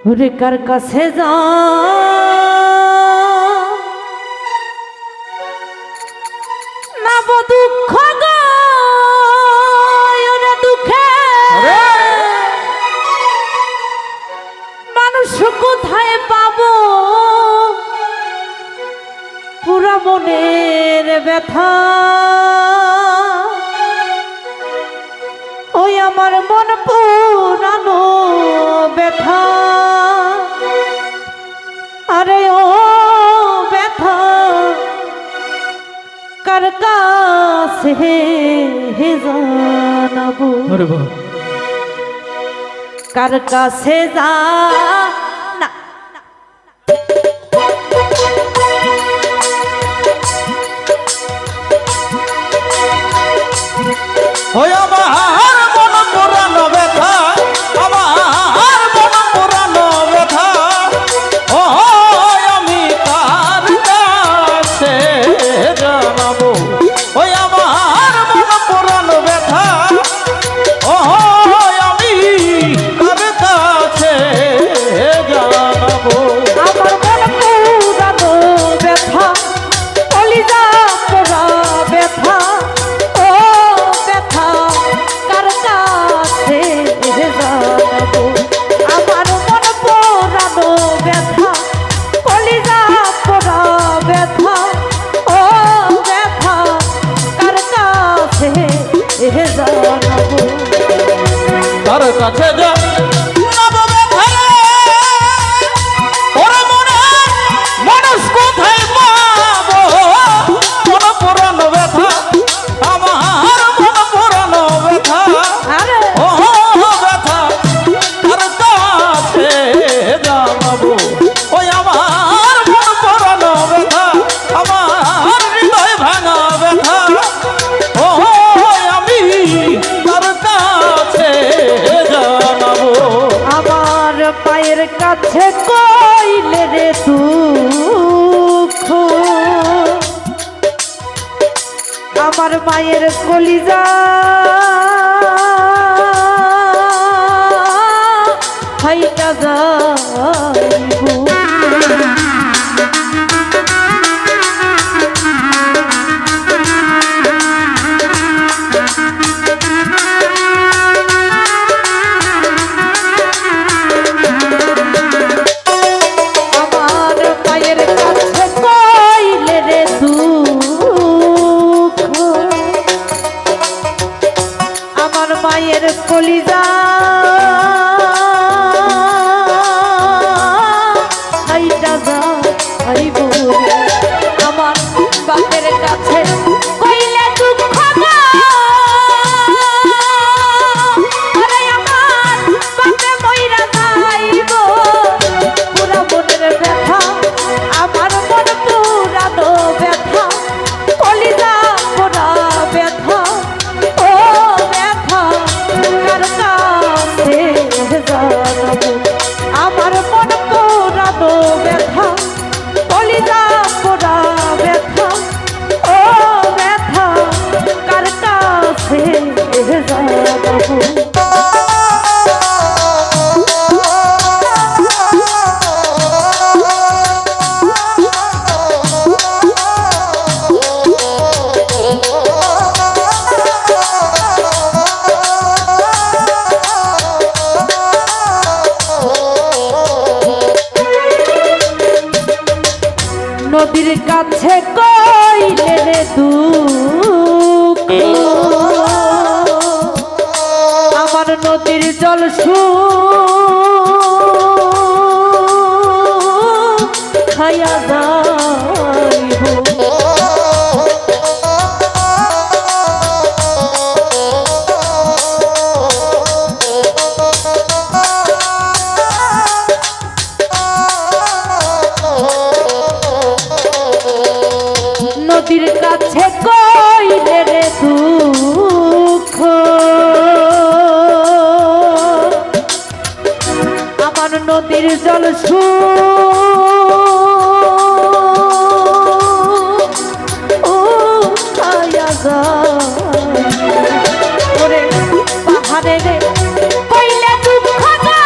ওরে কার কাছে যা না দুঃখ গো ওরে দুঃখে মানুষ কোথায় পাবো পুরা মনের ব্যথা ওই আমার মন পুরানো ব্যথা আরে ও ব্যথা কার কাছে জানাবো কার কাছে যা না ওই আমার মন পুরানো ব্যথা আমার মন পুরানো ব্যথা ও আমি কার কাছে জানাবো ওই আমার মন পুরানো ব্যথা ও আমি কার কাছে জানাবো আমার মন পুরানো ব্যথা কলিজা পোড়া ব্যথা ও ব্যথা কার কাছে জানাবো আমার মন পুরানো ব্যথা কলিজা পোড়া ব্যথা ও ব্যথা কার কাছে জানাবো কার কাছে জানাবো ব্যথা ওরে মনে মানুষ কোথায় পাবো মন পুরানো ব্যথা আমার মন পুরানো ব্যথা আরে ও ব্যথা কার কাছে জানাবো ওই আমার মন পুরানো ব্যথা আমার হৃদয় ভাঙা ব্যথা ও আমি কার কাছে জানাবো আমার পায়ের কাছে কইলে রে দুঃখ আমার মায়ের কলিজা ফাইটা যাইব আমার পায়ের কাছে কইলে রে দুঃখ আমার মায়ের কলিজা হাইটা যাইব আমার বাপের কাছে কইলে দুঃখ গো আরে আমার বাপে মইরা যাইব পুরা মনের ব্যথা আমার মন পুরানো ব্যথা কলিজা পোড়া ব্যথা ও ব্যথা কার কাছে জানাবো আমার মন পুরানো ব্যথা কলিজা পোড়া ব্যথা ও ব্যথা কার কাছে জানাবো নদীর কাছে কইলে রে দুঃখ আমার নদীর জল খাইয়া যাইব নদীর কাছে কইলে রে দুঃখ আমার নদীর জল খাইয়া যায় পাহাড়ে রে কইলে দুঃখ গো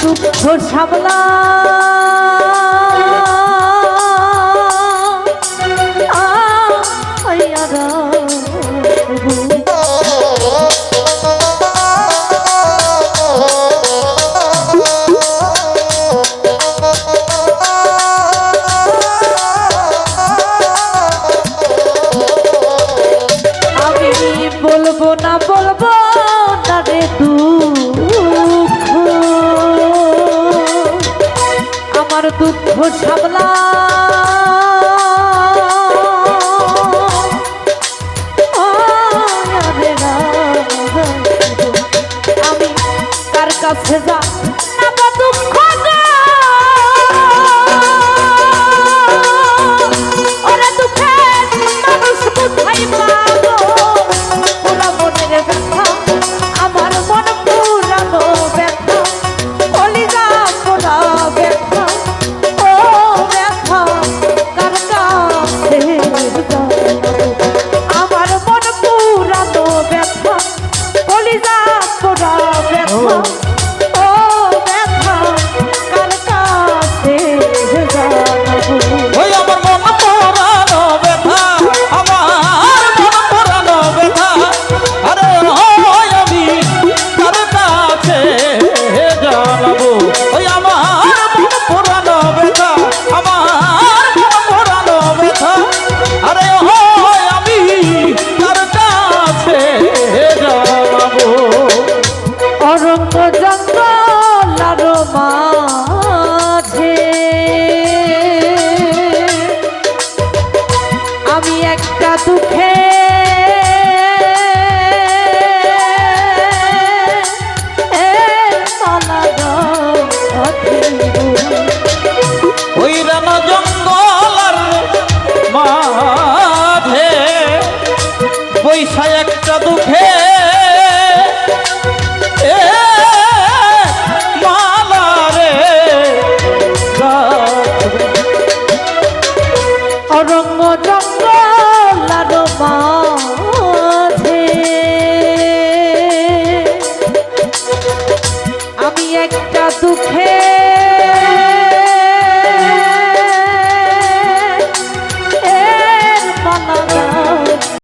দুঃখ সামলা বলবো না রে দুঃখ আমার দুঃখ সামলা আমি কার কাছে যা না বা দুঃখ ওরে দুঃখের মানুষ কোথায় পাবো আমার মন পুরানো ব্যথা কলিজা পোড়া ব্যথা ও ব্যথা কার কাছে আমার মন পুরানো ব্যথা কলিজা পোড়া ব্যথা